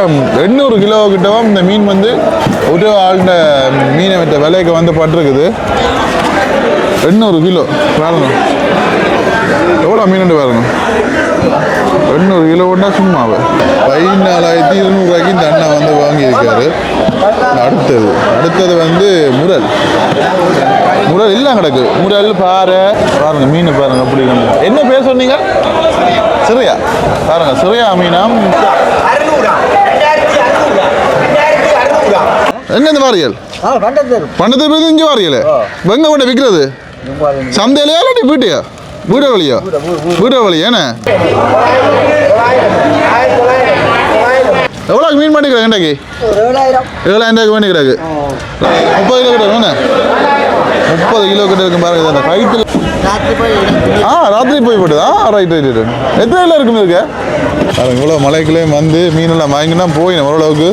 800 kilo கிட்டவும் இந்த மீன் வந்து ஒரு ஆள்கிட்ட மீனை விட்ட விலைக்கு வந்து பட்டிருக்குது. 800 கிலோ பாருங்க, எவ்வளோ மீன் பாருங்க. 800 கிலோன்னா சும்மாவே 14,200 இந்த அண்ணா வந்து வாங்கியிருக்காரு. அடுத்தது வந்து முரல் எல்லாம் கிடக்கு. முரல் பாறை பாருங்க, மீன் பாருங்க அப்படி. என்ன பேர் சொன்னீங்க? சிறையா பாருங்க, சிறையா மீனா. எங்க வாரியல் பண்டத்தை பேர் இங்கே வாரியல் எங்க கொண்ட விற்கிறது? சந்தையிலையா இல்லாட்டி வீட்டையா? வீட வழியா? வீட வழியா? என்ன எவ்வளோ மீன் பண்ணிக்கிறாங்க இன்றைக்கு? 7,000 பண்ணிக்கிறாங்க. 30 கிலோ கிட்ட என்ன? 30 கிலோ கிட்ட இருக்கும் பாருங்க. அந்த கைத்தில் ராத்திரி போய் போட்டுதா? ரைட். எத்தனை கிலோ இருக்கும் இருக்கு? இவ்வளோ மலைக்குள்ளேயும் வந்து மீனெல்லாம் வாங்கினா போயிடும் ஓரளவுக்கு.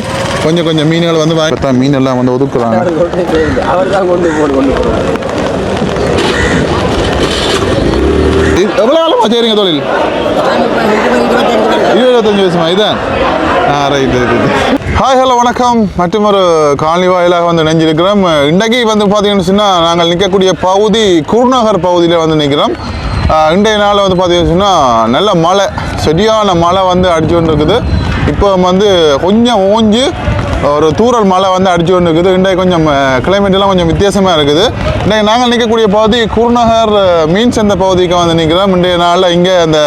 கொஞ்சம் மீன்கள் வந்து வாங்கி மீனெல்லாம் வந்து ஒதுக்குறாங்க. எவ்வளோ காலமா செய்றீங்க தொழில்? 25 வருஷமா இதான்? ரைட். ஹாய், ஹலோ, வணக்கம். மற்றும் ஒரு காலனி வாயிலாக வந்து நினைஞ்சிருக்கிறோம். இன்றைக்கு வந்து பார்த்தீங்கன்னு சொன்னால் நாங்கள் நிற்கக்கூடிய பகுதி குருநகர் பகுதியில் வந்து நிற்கிறோம். இன்றைய நாள் வந்து பார்த்தீங்கன்னு சொன்னால் நல்ல மழை, சரியான மழை வந்து அடிச்சு கொண்டு இருக்குது. இப்போ வந்து கொஞ்சம் ஓஞ்சி ஒரு தூரல் மழை வந்து அடிச்சு கொண்டு இருக்குது. இன்றைக்கு கொஞ்சம் கிளைமேட்டெல்லாம் கொஞ்சம் வித்தியாசமாக இருக்குது. இன்றைக்கு நாங்கள் நிற்கக்கூடிய பகுதி குருநகர் மீன் சந்தை பகுதிக்கு வந்து நிற்கிறோம். இன்றைய நாளில் இங்கே அந்த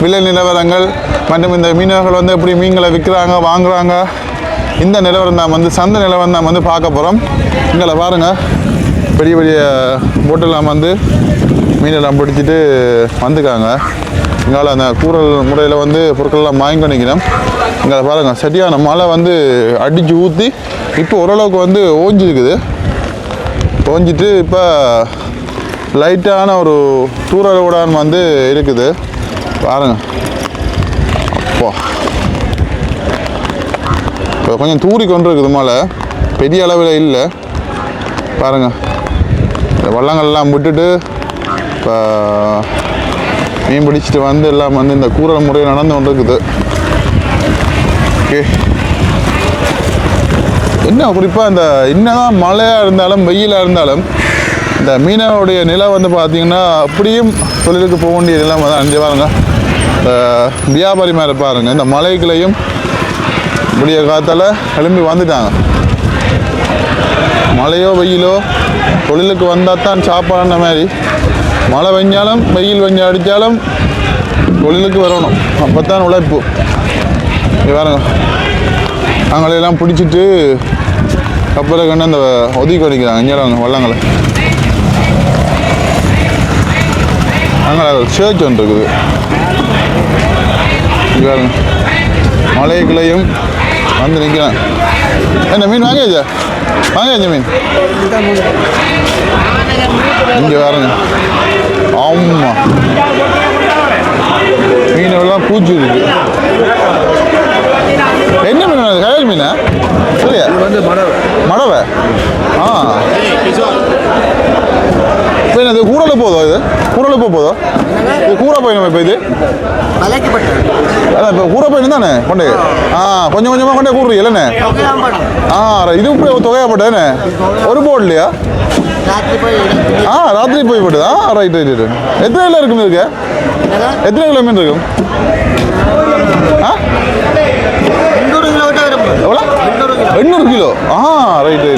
விலை நிலவரங்கள் மற்றும் இந்த மீனவர்கள் வந்து எப்படி மீன்களை விற்கிறாங்க வாங்குகிறாங்க, இந்த நிலவரம் தான் வந்து சந்தை நிலவரம் தான் வந்து பார்க்க போகிறோம். இங்கே பாருங்கள், பெரிய பெரிய போட்டெல்லாம் வந்து மீனெல்லாம் பிடிச்சிட்டு வந்துக்காங்க. இங்கால அந்த கூரல் முறையில் வந்து பொருட்கள்லாம் வாங்கி பண்ணிக்கிறோம். இங்கே பாருங்கள், சரியான மழை வந்து அடித்து ஊற்றி இப்போ ஓரளவுக்கு வந்து ஓஞ்சிருக்குது. ஓஞ்சிட்டு இப்போ லைட்டான ஒரு தூரல் ஊடான் வந்து இருக்குது பாருங்கள். அப்போ இப்போ கொஞ்சம் தூரி கொண்டு இருக்குது மழை, பெரிய அளவில் இல்லை பாருங்கள். இந்த வள்ளங்கள்லாம் விட்டுட்டு இப்போ மீன் பிடிச்சிட்டு வந்து எல்லாம் வந்து இந்த கூரல் முறையில் நடந்து கொண்டு இருக்குது. ஓகே, என்ன குறிப்பாக இந்த என்னதான் மழையாக இருந்தாலும் வெயிலாக இருந்தாலும் இந்த மீனவருடைய நிலை வந்து பார்த்திங்கன்னா அப்படியும் தொழிலுக்கு போக வேண்டிய நிலை வந்து அஞ்சு பாருங்க. இந்த வியாபாரி மேலே பாருங்கள், இந்த மலைகளையும் இப்படிய காத்தால் கிளம்பி வந்துட்டாங்க. மழையோ வெயிலோ தொழிலுக்கு வந்தால் தான் சாப்பாடுன மாதிரி, மழை வெஞ்சாலும் வெயில் வெஞ்சம் அடித்தாலும் தொழிலுக்கு வரணும், அப்போ தான் உழைப்பு. பாருங்க, நாங்களெல்லாம் பிடிச்சிட்டு அப்புறம் கண்டு அந்த ஒதுக்கி அடிக்கிறாங்க. இங்கே வள்ளங்களை நாங்கள் சேர்ச் ஒன்று இருக்குது. இங்கே பாருங்க, மலைக்குள்ளையும் வந்து நிற்கிறேன். என்ன மீன் வாங்கியாச்சா? மீன் இங்கே பாருங்க. ஆமாம், மீனெல்லாம் பூச்சி இருக்கு. என்ன மீன்? கயல் மீனா? சரியா, மடவை. இப்போ இது கூடல போதோ? இது கூடல போதோ? இது கூற போயிடும். இப்போ இது அதான் இப்போ கூற போயிடும் தானே கொண்டே. கொஞ்சம் கொஞ்சமாக கொண்டே கூடுறீ இல்லைண்ணே? இது இப்படி தொகையாப்பட்டேண்ணே. ஒரு போர்டு இல்லையா? ராத்திரி போய் போட்டுதா? ரைட். எத்தனை கிலோ இருக்கும் இருக்கு? எத்தனை கிலோ மீன் இருக்கும்? எவ்வளோ? 800 கிலோ. ரைட்.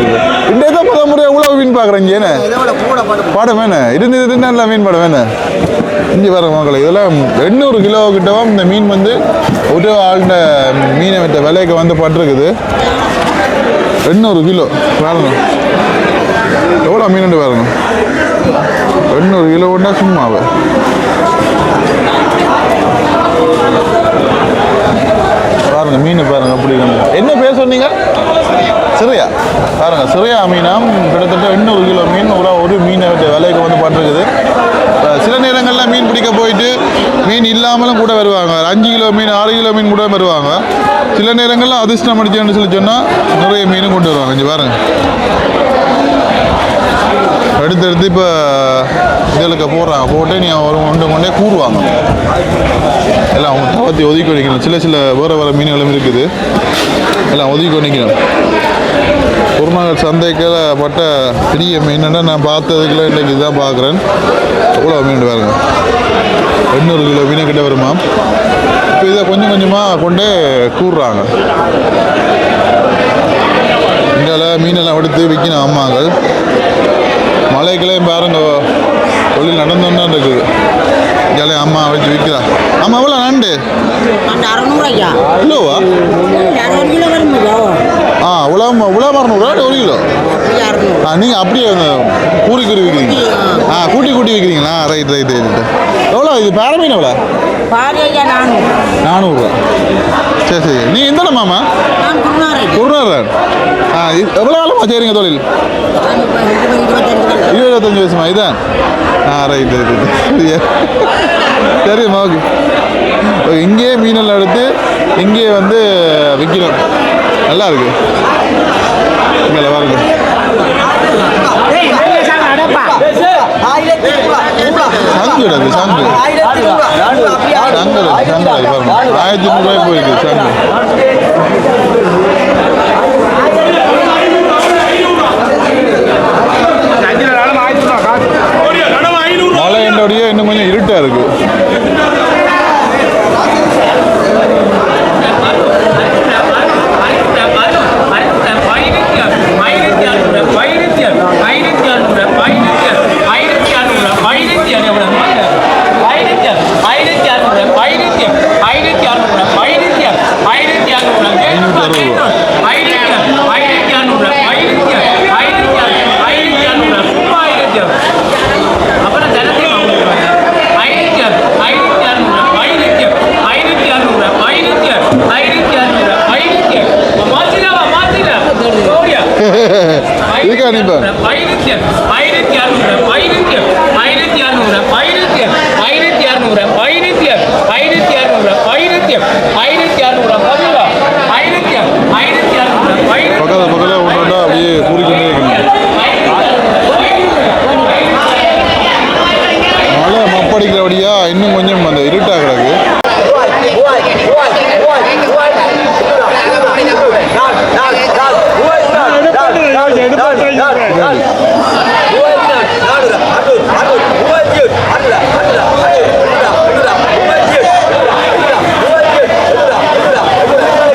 இன்றைய தான் முதல் முறையாக எவ்வளோ மீன் பார்க்குறேன் இங்கே பாடம் வேணே இருந்து நல்ல மீன் பாடம் வேணே. இங்கே வர மக்களை இதெல்லாம் 800 கிலோ கிட்டவும் இந்த மீன் வந்து ஒரு ஆள்கிட்ட மீனை விட்ட விலைக்கு வந்து பட்டிருக்குது. 800 கிலோ பாருங்க, எவ்வளோ மீன் பாருங்க. 800 கிலோன்னா சும்மாவே பாருங்க. மீன் பாருங்க அப்படி. என்ன பேர் சொன்னீங்க? சிறையா பாருங்க, சிறையா மீனாம். கிட்டத்தட்ட 800 கிலோ மீன் ஒரு மீனை விட்ட விலைக்கு வந்து பட்டிருக்குது. சில நேரங்களில் மீன் பிடிக்க போயிட்டு மீன் இல்லாமலும் கூட வருவாங்க. 5 கிலோ மீன் 6 கிலோ மீன் கூட வருவாங்க. சில நேரங்களில் அதிர்ஷ்டம் அடிச்சுன்னு சொல்லி சொன்னால் நிறைய மீனும் கொண்டு வருவாங்க. இங்கே பாருங்க, எடுத்து இப்போ இதழுக்க போடுறாங்க, போட்டு நீ ஒரு கொண்டே கூறுவாங்க. எல்லாம் அவங்க தவத்தி ஒதுக்கி வைக்கணும். சில வேறு மீன்களும் இருக்குது, எல்லாம் ஒதுக்கி வைக்கணும். குருநாகல் சந்தைக்கில் பட்ட பெரிய மீன் நான் பார்த்ததுக்குள்ள இன்றைக்கு இதுதான் பார்க்குறேன். எவ்வளோ மீன் பாருங்க, 800 கிலோ மீன் கிட்ட வருமா. இப்போ இதை கொஞ்சம் கொஞ்சமாக கொண்டே கூறுறாங்க. இங்கே மீனெல்லாம் எடுத்து விற்கணும் அம்மாங்கள். மலைக்கெல்லாம் பாருங்க தொழில் நடந்தோன்னு இருக்குது. இங்கே அம்மா வச்சு விற்கிறா. அம்மா எவ்வளோ நண்டு? 600 கிலோவா? உலகம் 600 1 கிலோ. நீங்கள் அப்படியே கூறி விற்கிறீங்க? கூட்டி விற்கிறீங்களா? ரைட். எவ்வளோ இது பேர மீன்? எவ்வளோ? 400. சரி. நீ எந்த மாமா? குருநாகர். எவ்வளோ காலமா செய்கிறீங்க தொழில்? 25 வருஷமா? இதான். ரைட். சரிம்மா, ஓகே. இங்கேயே மீனெல்லாம் எடுத்து இங்கேயே விற்கிறோம். நல்லா இருக்கு. இங்கே பாருங்க, சங்கு இருக்கு. சங்கு 1300 ரூபாய் போயிருக்கு சங்கு. மழை என்னோடைய இன்னும் கொஞ்சம் இருட்டா இருக்கு. இதுக்கா நீ பக்கத்தில் ஒன்றா அப்படியே கூறிக்கொண்டே இருக்கணும். மழை மப்படிக்கிறபடியா இன்னும் கொஞ்சம் அந்த இருட்டாகிறாங்க.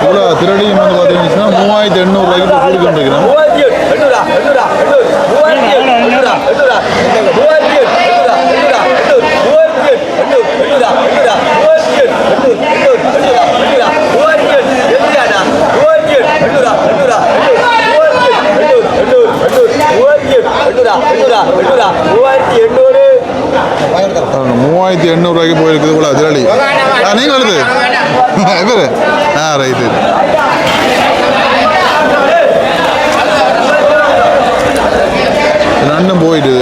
இவ்வளோ திருடியும் பார்த்தீங்கன்னா 3800 ரூபாய்க்கு கூறிக்கொண்டிருக்கிறோம். $3800 போயிருக்குது போல அதிரடி. நீங்கள் வருது இவர். ரைட்டு. நண்டும் போயிட்டு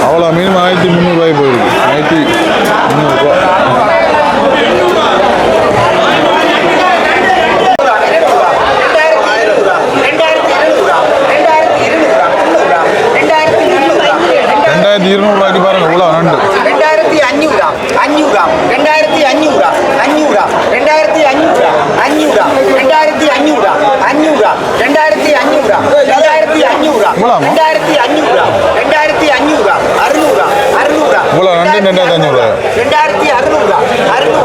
அவ்வளோ மீன் 1300 போயிருக்கு. 1300 2200 பாருங்க. இவ்வளோ நண்டு 2500 500 2500 500 2500 500 2500 500 2500 இவ்வளோ நண்டு 2500 600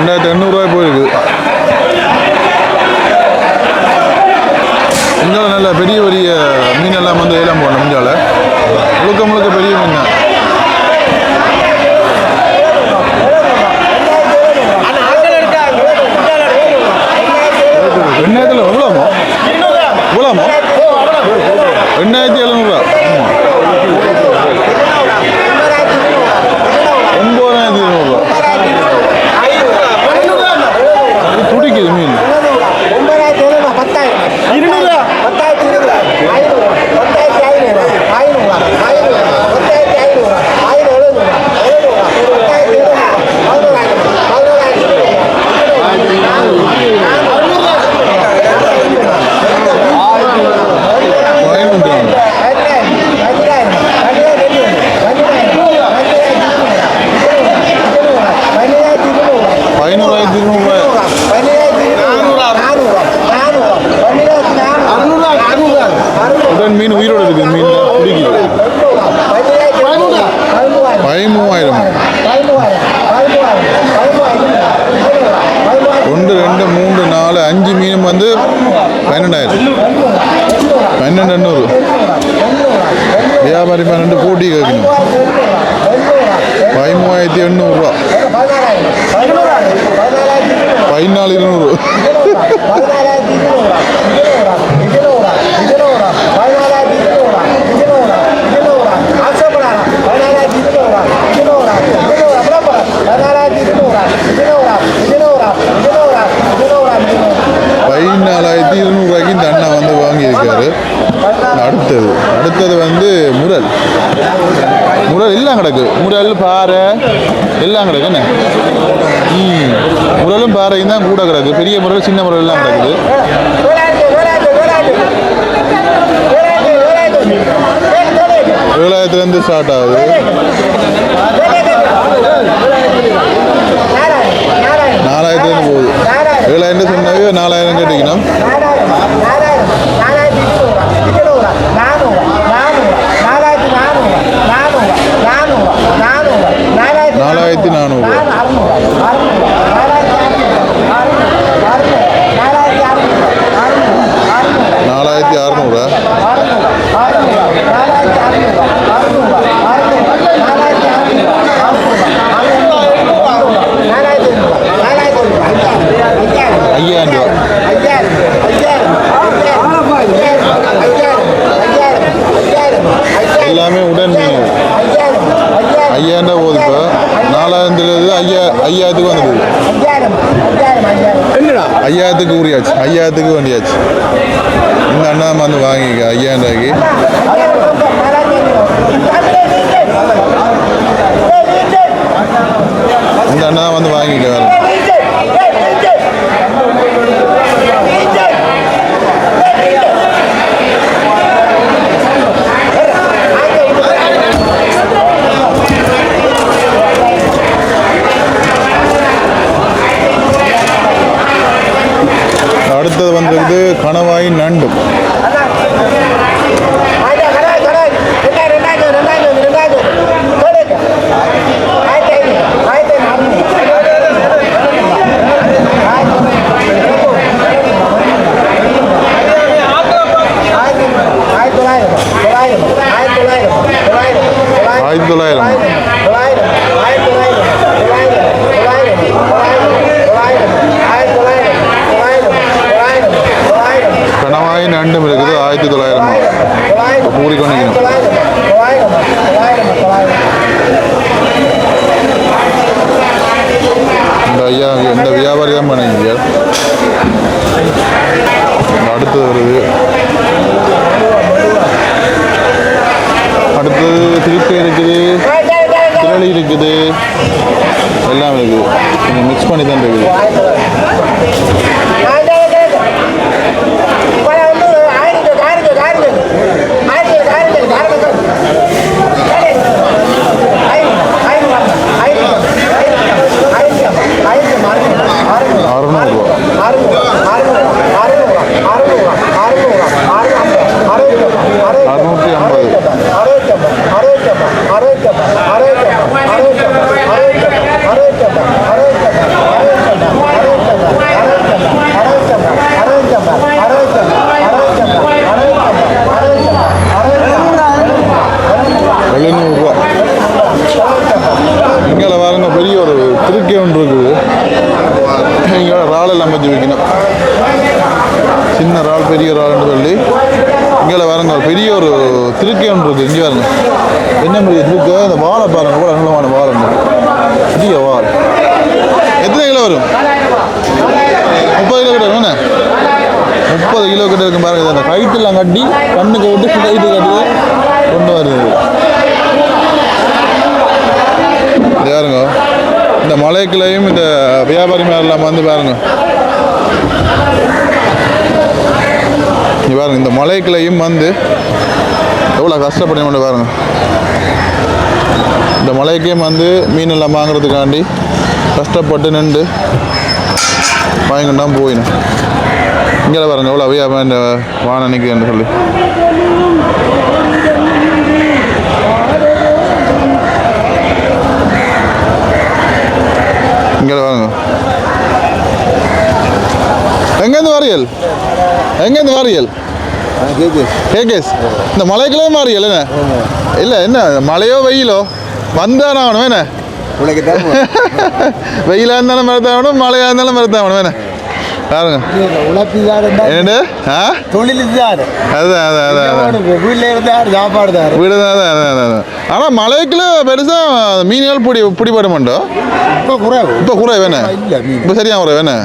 2800 போயிருக்கு. இங்கே நல்ல பெரிய பெரிய மீனெல்லாம் வந்து ஏலம் போடணும். இங்கால முழுக்க முழுக்க பெரிய மீன் தான். எண்ணாயிரத்தில் எவ்வளோமோ 2700. 9200. துடிக்குது மீன். 1500. மீன் உயிரோடு இருக்குது. மீன் பிடிக்குது. 13,000. 1 2 3 4 5 மீனும் வந்து 12,000. 12,800. வியாபாரி 12 போட்டி கேட்கணும். 13,800 ரூபா. 14,200. ரூபாய்க்கு இந்த அண்ணா வந்து வாங்கியிருக்காரு. அடுத்தது வந்து முரல் எல்லாம் கிடக்கு. முரல் பாறை எல்லாம் கிடக்கு. என்ன முரலும் பாறையும் தான் கூட கிடக்கு. பெரிய முரல் சின்ன முரல் எல்லாம் கிடக்குது. 7,000 ஸ்டார்ட் ஆகுது. 4,000 போகுது. 7,000 சொன்னாவே 4,000 கேட்டீங்கன்னா 4,400. 4,600. எல்லாமே உடன் மீன். 5,000 போகுது. இப்போ 4,000 5,000 வந்துடுது. 5,000 ஊறியாச்சு. 5,000 வண்டியாச்சு. இந்த அண்ணா வந்து வாங்கிக்க 5,000 இந்த அண்ணா வந்து வாங்கிக்க. அடுத்தது வந்து கணவாய் நண்டு. கணவாய் நண்டும் இருக்குது. 1,900 கூறி கொண்டிருக்கணும். இந்த ஐயா இந்த வியாபாரி தான் பண்ணீங்க. அடுத்தது வருது. அடுத்தது திருப்பி இருக்குது. திரளி இருக்குது. எல்லாம் இருக்குது. கொஞ்சம் மிக்ஸ் பண்ணி தான் இருக்குது. பெரிய ஒரு ஆளுன்னு சொல்லி இங்கே பாருங்க பெரிய ஒரு திருக்கை ஒன்று இருக்குது. இங்கே பாருங்க என்ன பெரிய திருக்கை. இந்த வாழை பாருங்க கூட அனுபவமான வாழை பெரிய வாழை. எத்தனை கிலோ வரும்? 30 கிலோ கிட்ட வரும். 30 கிலோ கிட்ட இருக்கும் பாருங்க. அந்த கைட்டெல்லாம் கட்டி கண்ணுக்கு விட்டு கைட்டு கட்டி கொண்டு வருது. பாருங்க இந்த மலைக்குள்ளையும் இந்த வியாபாரி மேலாம் வந்து பாருங்க. பாருங்க இந்த மலைக்குள்ளையும் வந்து எவ்வளோ கஷ்டப்பட்டு பாருங்க. இந்த மலைக்கையும் வந்து மீன் எல்லாம் வாங்குறதுக்காண்டி கஷ்டப்பட்டு நின்று வாங்கிட்டு போயிடும். இங்கே பாருங்க எவ்வளோ வியாபாரம் இந்த வான நிற்குதுன்னு சொல்லி. இங்கே வாங்க. எங்கேருந்து வாரியல்? எங்கேருந்து வாரியல்? கேகேஸ். இந்த மலைக்குள்ளே மாறியல் என்ன? இல்லை என்ன மழையோ வெயிலோ வந்தானே ஆகணும் என்ன? வெயிலாக இருந்தாலும் மறுத்தாகணும், மழையாக இருந்தாலும் மறுத்தாகணும் என்ன? பாருங்க என்னண்டு அதுதான் வீடு தான். ஆனால் மலைக்குள்ள பெருசாக மீன்கள் பிடிபட மாட்டோம். இப்போ குறை வேணே, இப்போ சரியாக குறை வேணே.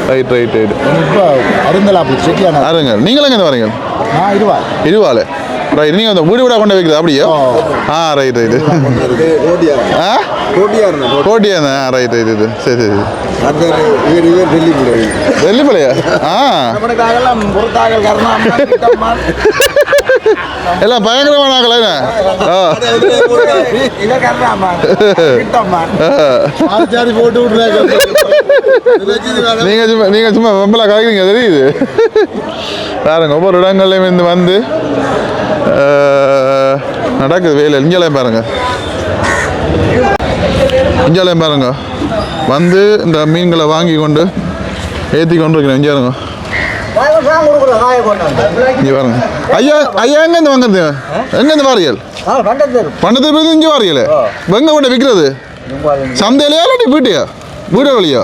Right right right. அருங்க நீங்களும் எங்கே வரீங்க? இருவாள். ரைட். நீங்கள் அந்த வீடு வீடாக கொண்டு வைக்கிறது அப்படியோ? Right right. கோட்டியா இருந்தேன். ரைட் ரைட் இது சரி சரி. வெள்ளிப்பலையா? எல்லாம் பயங்கரமான ஆகல. நீங்க சும்மா வெம்பலா கலைக்கிறீங்க தெரியுது. பாருங்க ஒவ்வொரு இடங்கள்லையும் இருந்து வந்து நடக்குது வேலை. இங்கேலையும் பாருங்க, இங்கேலையும் பாருங்க வந்து இந்த மீன்களை வாங்கி கொண்டு ஏற்றி கொண்டு இருக்கிறேன். இங்கே பாருங்க இங்கே பாருங்க. ஐயா ஐயா எங்கேருந்து வாங்குறது? எங்கேருந்து வாரியல்? பண்டத்தை போய் இங்கே வாரியல் எங்கே கொண்டு விற்கிறது? சந்தையிலையா இல்லாட்டி வீட்டையா? வீட வழியா?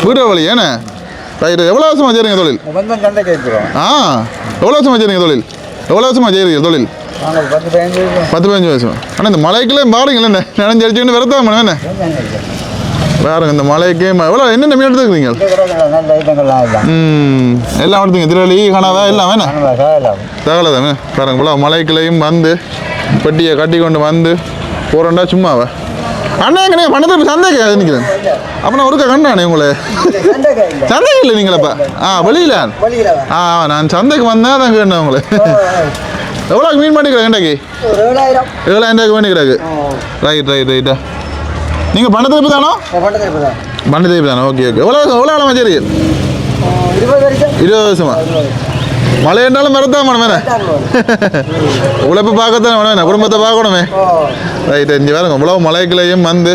வீட வழியா என்ன? ரைட்டு. எவ்வளோ வருஷமாக செய்கிறீங்க தொழில்? எவ்வளோ வருஷமாக செய்கிறீங்க தொழில்? எவ்வளோ வருஷமாக செய்கிறீங்க தொழில்? 10-15 வருஷம். ஆனால் இந்த மலைக்குள்ளே பாருங்களே நினைஞ்சடிச்சுன்னு விரத்தாம என்ன பாருங்க. இந்த மலைக்கு எவ்வளோ என்னென்ன மீன் எடுத்துக்கிறீங்க? எல்லாம் எடுத்துங்க. திரளி கனவா எல்லாம் வேணா தகவலை தானே பாருங்க. இவ்வளோ மலைக்குள்ளையும் வந்து பெட்டியை கட்டி கொண்டு வந்து போகிறோண்டா சும்மாவா? அண்ணா எங்க நீங்கள் பண்ணது சந்தைக்கு அது நிற்கிறேன். அப்போ நான் ஒருக்கா கண்டானே உங்களை சந்தைக்கு இல்லை நீங்களப்பா? வெளியில நான் சந்தைக்கு வந்தேன் தான் கேட்டேன் உங்களை. எவ்வளோ மீன் பண்ணிக்கிறேன் இன்றைக்கு? 7,000 பண்ணிக்கிறாங்க. ரைட் ரைட் ரைட்டா. நீங்கள் பண்ண திருப்பி தானோ? பண்ண திருப்பி தானோ? Okay okay. எவ்வளோ ஆழமா சரி? 20 வருஷமா? மழை என்றாலும் மறத்தான் வேணும் வேணே. உழைப்பு பார்க்கத்தானே வேணும், குடும்பத்தை பார்க்கணுமே. ரைட்டு. இங்கே வேறுங்க இவ்வளோ மலைக்குள்ளையும் வந்து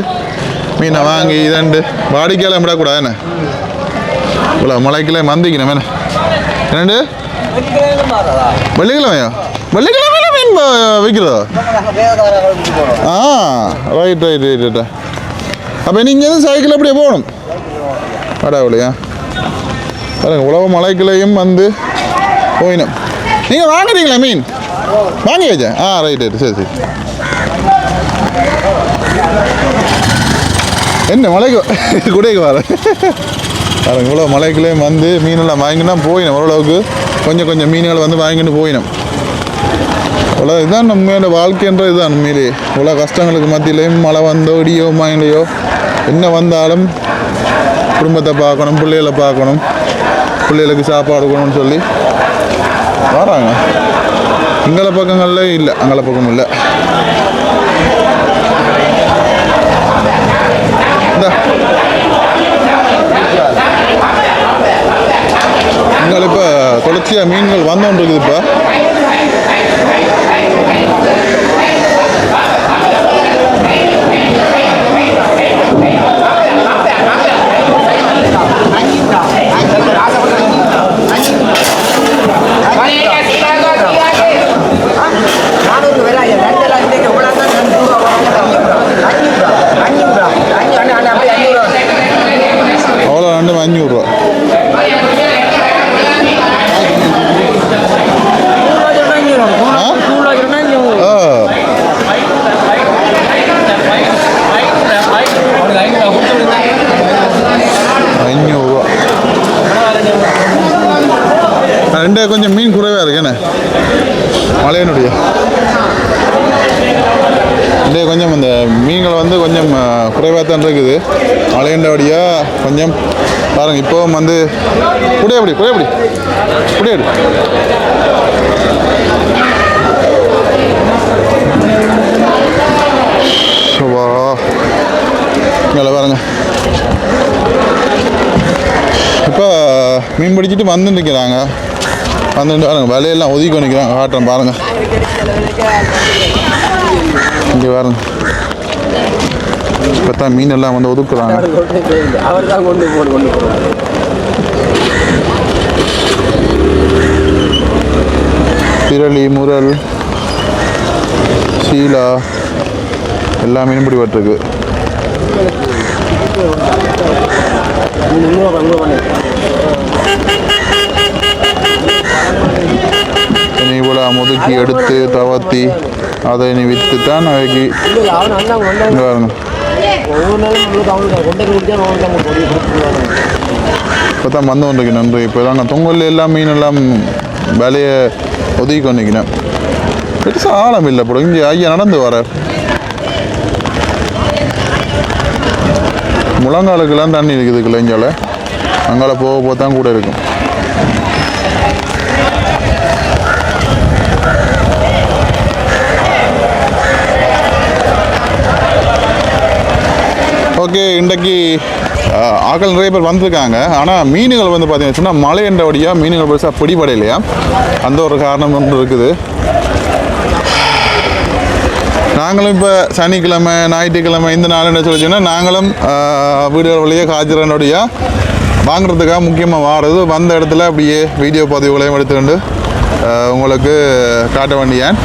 மீனை வாங்கி இதண்டு வாடிக்கையெல்லாம் விடக்கூடாது என்ன? இவ்வளோ மலைக்குள்ளையும் மந்திக்கணும் வேணே. என்னண்டு வெள்ளிக்கிழமையா? வெள்ளிக்கிழமையில மீன் விற்கிறதா? ரைட் ரைட் ரைட் ரைட்டா. அப்போ நீங்கள் எதுவும் சைக்கிள் அப்படியே போகணும் அடாவிலையா? பாருங்க உழவு மலைக்குள்ளையும் வந்து போயிடும். நீங்கள் வாங்குறீங்களா மீன்? வாங்கி வச்சேன். ரைட் ரைட் சரி சரி. என்ன மலைக்கு குடைக்கு வர பாருங்க இவ்வளோ மலைக்குள்ளேயும் வந்து மீனெல்லாம் வாங்கினா போயிடும். ஓரளவுக்கு கொஞ்சம் கொஞ்சம் மீன்கள் வந்து வாங்கிட்டு போயிடும். இவ்வளோ இதுதான் நம்மளோட வாழ்க்கைன்ற இதுதான். உண்மையிலே இவ்வளோ கஷ்டங்களுக்கு மத்தியிலையும் மழை வந்தோ இடியோ மழையோ என்ன வந்தாலும் குடும்பத்தை பார்க்கணும், பிள்ளைகளை பார்க்கணும், பிள்ளைகளுக்கு சாப்பாடு கொடுக்கணும்னு சொல்லி வராங்க. இங்கே பக்கங்களில் இல்லை, அங்கே பக்கம் இல்லை. இங்கே இப்போ தொடர்ச்சியாக மீன்கள் வந்தோன்னு இருக்குது. இப்போ அவ்வளோ 500 ரூபா. இன்றைய கொஞ்சம் மீன் குறைவாக இருக்கு என்ன மழையினுடைய இன்றைய கொஞ்சம் இந்த மீன்கள் வந்து கொஞ்சம் குறைவாக தான் இருக்குது மழையின்றபடியாக கொஞ்சம் பாருங்கள் இப்போவும் வந்து குடையப்படி குடையடு வா இங்கே பாருங்க இப்போ மீன் பிடிச்சிட்டு வந்துட்டு நிற்கிறாங்க வந்துட்டு பாருங்க வலையெல்லாம் ஒதுக்கி நிற்கிறாங்க காட்டுறேன் பாருங்க இங்கே பாருங்க இப்போ தான் மீன் எல்லாம் வந்து ஒதுக்குறாங்க அவர் தான் கொண்டு திரளி முரல் சீலா எல்லா மீனும் பிடிபட்டிருக்கு இனி இவ்வளோ முதுக்கி எடுத்து தவத்தி அதை இனி விற்று தான் அவைக்கு இங்கே பாருங்க இப்போ தான் வந்து கொண்டிருக்கேன் நன்றி இப்போ நாங்கள் தொங்கல் எல்லாம் மீன் எல்லாம் வேலையை ஒதுக்கி கொண்டிருக்கிறேன் பெருசாக ஆழம் இல்லை போட இங்கே ஐயா நடந்து வர முழங்காலுக்கெல்லாம் தண்ணி இருக்குது கிளைஞ்சால அங்கால போக போக தான் கூட இருக்கும் ஓகே இன்றைக்கு ஆக்கள் நிறைய பேர் வந்திருக்காங்க ஆனால் மீன்கள் வந்து பார்த்தீங்கன்னு சொன்னால் மழை என்றபடியாக மீன்கள் பெருசாக பிடிபடையிலையா அந்த ஒரு காரணம் ஒன்று இருக்குது நாங்களும் இப்போ சனிக்கிழமை ஞாயிற்றுக்கிழமை இந்த நாள் என்ன சொல்லி சொன்னால் நாங்களும் வீடுகள் வழியாக காய்ச்சறனுடைய வாங்குறதுக்காக முக்கியமாக வாடுறது வந்த இடத்துல அப்படியே வீடியோ பதிவுகளையும் எடுத்துக்கிண்டு உங்களுக்கு காட்ட வேண்டியேன்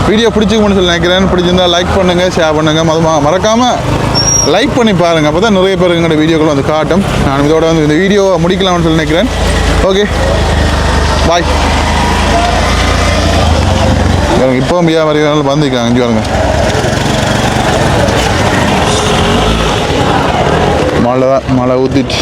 வீடியோ பிடிச்சிக்கணும்னு சொல்லி நினைக்கிறேன் பிடிச்சிருந்தால் லைக் பண்ணுங்கள் ஷேர் பண்ணுங்கள் மறக்காமல் லைக் பண்ணி பாருங்கள் அப்போ தான் நிறைய பேர் எங்களோட வீடியோக்கள் வந்து காட்டும் நான் இதோட வந்து இந்த வீடியோ முடிக்கலாம்னு சொல்லி நினைக்கிறேன் ஓகே பாய் இப்போ வியாபாரிகள் வந்துருக்காங்க இங்கே பாருங்க மழை ஊற்றிட்டு